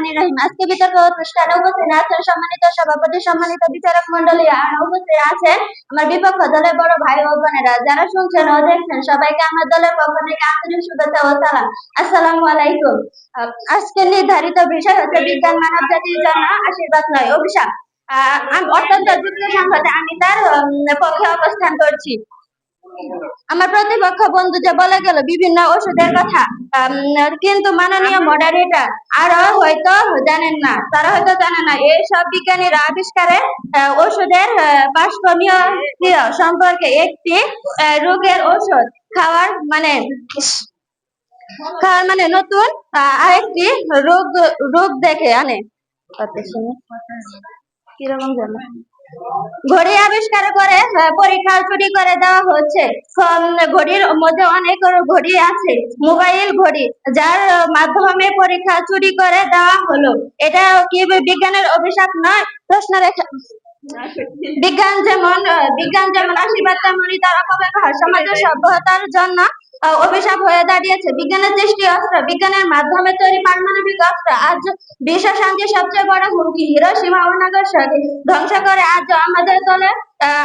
রহমানির রহিম। আজকে বিতর্ক অনুষ্ঠানে উপস্থিত আছেন সম্মানিত সভাপতি, সম্মানিত বিচারক মন্ডলী, আর উপস্থিত আছেন আমার বিপক্ষ দলের বড় ভাই ও বোনেরা। যারা শুনছেন ও দেখছেন সবাইকে আমার দলের পক্ষ থেকে আন্তরিক শুভেচ্ছা ও সালাম। আসসালামু আলাইকুম। আজকের নির্ধারিত বিষয় হচ্ছে বিজ্ঞান মানব জাতির জন্য আশীর্বাদ নয় অভিশাপ। আমি অত্যন্ত যুক্তি সংগতে আমি তার পক্ষে অবস্থান করছি। আমার প্রতিপক্ষ বন্ধু যে বলে গেল বিভিন্ন ওষুধের কথা, কিন্তু মাননীয় মডারেটর আরো হয়তো জানেন না, তারা হয়তো জানে না এইসব বিজ্ঞানীরা আবিষ্কারে ওষুধের পার্শ্বক্রিয়া সম্পর্কে একটি রোগের ওষুধ খাওয়ার মানে নতুন আরেকটি রোগ রোগ দেখে আনে। কিরকম জানো ঘড়ি আবিষ্কার করে পরীক্ষা ছুটি করে দেওয়া হচ্ছে। ঘড়ির মধ্যে অনেক ঘড়ি আছে, মোবাইল ঘড়ি, যার মাধ্যমে পরীক্ষা চুরি করে দেওয়া হলো। এটা কি বিজ্ঞানের অভিশাপ নয়? প্রশ্ন রেখা। বিজ্ঞান যেমন আশীর্বাদ, তেমনই তার অপব্যবহার সমাজের সভ্যতার জন্য অভিশাপ হয়ে দাঁড়িয়েছে। বিজ্ঞানের সৃষ্টি অস্ত্র, বিজ্ঞানের মাধ্যমে তৈরি পারমাণবিক অস্ত্র আজ বিশ্ব শান্তির সবচেয়ে বড় হুমকি। হিরোশিমা ও নাগাসাকি ধ্বংস করে আজ আমাদের দলে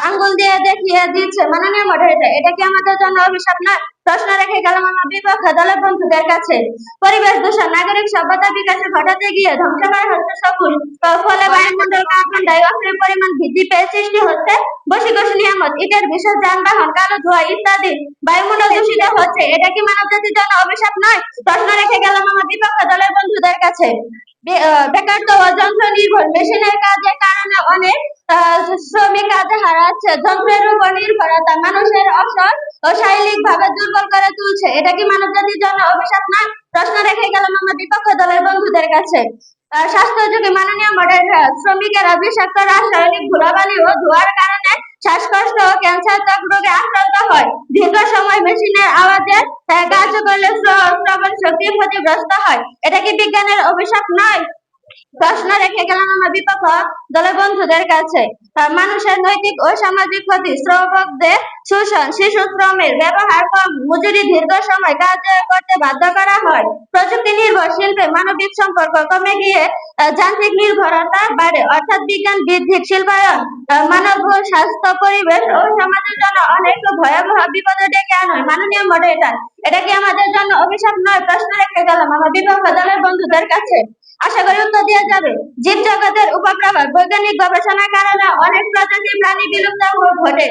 আঙ্গুল দিয়ে দেখিয়ে দিচ্ছে। মাননীয় মডারেটর, এটা কি আমাদের জন্য অভিশাপ নয়? প্রশ্ন রেখে গেলাম আমার বিপক্ষ দলের বন্ধুদের কাছে। পরিবেশ দূষণ, নাগরিক সভ্যতা বিকাশে ঘটাতে গিয়ে ধ্বংস করা হচ্ছে সবুজ, ফলে বায়ুমণ্ডল কার্বন ডাই অক্সাইডের পরিমাণ বৃদ্ধি পেয়ে সৃষ্টি হচ্ছে বহির্গত নিয়ামত, ইটের বিশেষ যানবাহন, কালো ধোঁয়া ইত্যাদি বায়ুমণ্ডল দূষিত হচ্ছে। এটা কি মানব জাতির জন্য অভিশাপ নয়? প্রশ্ন রেখে গেলাম আমার বিপক্ষ দলের বন্ধুদের কাছে। বেকারত্ব ও যন্ত্র নির্ভর মেশিনের কাজের কারণে অনেক শ্রমিক কাজে হারাচ্ছে। যন্ত্রের উপর নির্ভরতা মানুষের অসৎ ও শারীরিক ভাবে দুর্বল করে তুলছে। এটা কি মানব জাতির জন্য অভিশাপ নয়? প্রশ্ন রেখে গেলাম আমার বিপক্ষ দলের বন্ধুদের কাছে। স্বাস্থ্য ঝুঁকি, মাননীয় মডারেটর, শ্রমিকেরা বিষাক্ত রাসায়নিক ধুলাবালি ও ধোঁয়ার কারণে শ্বাসকষ্ট ও ক্যান্সার ত্বক রোগে আক্রান্ত হয়। দীর্ঘ সময় মেশিনের আওয়াজে কাজ করলে শ্রবণ শক্তি ক্ষতিগ্রস্ত হয়। এটা কি বিজ্ঞানের অভিশাপ নয়? প্রশ্ন রেখে গেলাম আমার বিপক্ষ দলের বন্ধুদের কাছে। মানুষের নৈতিক ও সামাজিক ক্ষতি, শ্রমিকদের শোষণ, শিশু শ্রমের ব্যবহার কম, মজুরি, দীর্ঘ সময় কাজ করতে বাধ্য করা হয়। প্রযুক্তি নির্ভর শিল্পে মানবিক সম্পর্ক কমে গিয়ে যান্ত্রিক নির্ভরতা বাড়ে। অর্থাৎ বিজ্ঞান ভিত্তিক শিল্পায়ন মানব স্বাস্থ্য, পরিবেশ ও সমাজের জন্য অনেক ভয়াবহ বিপদ ডেকে আনে। মাননীয় মডারেটর, এটা কি আমাদের জন্য অভিশাপ নয়? প্রশ্ন রেখে গেলাম আমার বিপক্ষ দলের বন্ধুদের কাছে। আশা করি উত্তর দেওয়া যাবে। জীব জগতের উপপ্রভাব, বৈজ্ঞানিক গবেষণার কারণে অনেক প্রজাতির প্রাণী বিলুপ্ত ঘটে।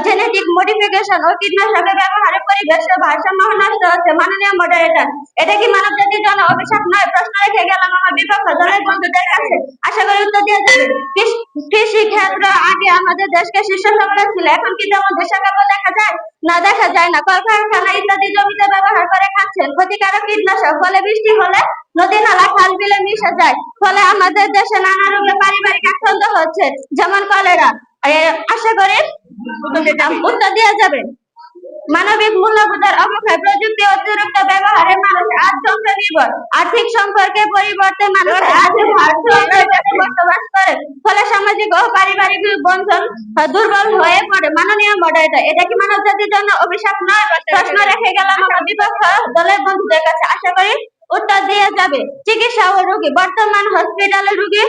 জেনেটিক মডিফিকেশন ও কীটনাশকের ব্যবহারে পরিবেশের ভারসাম্য নষ্ট হচ্ছে। মাননীয় মডারেটর, এটা কি মানব জাতির জন্য অভিশাপ নয়? প্রশ্ন রেখে গেলাম আমার বিপক্ষ দলের বন্ধুদের কাছে। আশা করি উত্তর দেওয়া যাবে। কৃষি ক্ষেত্র আগে আমাদের দেশকে শীর্ষ সফলতা ছিল, এখন কি তেমন দৃশ্যকেবল দেখা যায়? না, দেখা যায় না। কলকারখানা ইত্যাদি জমিতে ব্যবহার করে খাচ্ছেন ক্ষতিকারক কীটনাশক, ফলে বৃষ্টি হলে নদী নালা খাল বিলে মিশে যায়, ফলে আমাদের দেশে নানা রোগে পারিবারিক আক্রান্ত হচ্ছে, যেমন কলেরা। আশা করি উত্তর দেওয়া যাবে। মানবিক মূল্যবোধের অবক্ষয়, প্রযুক্তি অতিরিক্ত ব্যবহারে মানুষ আজ যন্ত্র নির্ভর, আর্থিক সম্পর্কের পরিবর্তে মানুষ আজ বসবাস করে, ফলে সামাজিক ও পারিবারিক বন্ধন দুর্বল হয়ে পড়ে। মাননীয় মডারেটর, এটা কি মানব জাতির জন্য অভিশাপ নয়? প্রশ্ন রেখে গেলাম আমার বিপক্ষ দলের বন্ধুদের কাছে। আশা করি উত্তর দেওয়া যাবে। চিকিৎসা ও রোগী, বর্তমান হসপিটালে রোগী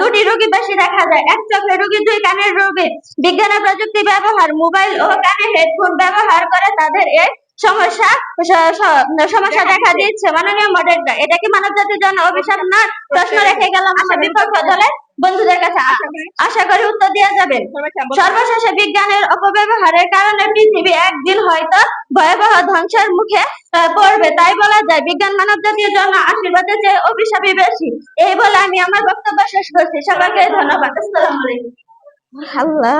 দুটি রোগী বেশি দেখা যায়, এক চোখের রোগী, দুই কানের রোগী। বিজ্ঞানের প্রযুক্তি ব্যবহার, মোবাইল ও কানে হেডফোন ব্যবহার করে তাদের এই সমস্যা দেখা দিচ্ছে। মাননীয় মডারেটর, এটা কি মানব জাতির জন্য অভিশাপ নয়? প্রশ্ন রেখে গেলাম আমার বিপক্ষ দলের বন্ধুদের কাছে। আশা করি উত্তর দেওয়া যাবে। সর্বশেষে বিজ্ঞানের অপব্যবহারের কারণে পৃথিবী একদিন হয়তো ভয়াবহ ধ্বংসের মুখে পড়বে। তাই বলা যায় বিজ্ঞান মানব জাতির জন্য আশীর্বাদের চেয়ে অভিশাপই বেশি। এই বলে আমি আমার বক্তব্য শেষ করছি। সবাইকে ধন্যবাদ। আসসালামু আলাইকুম। আল্লাহ।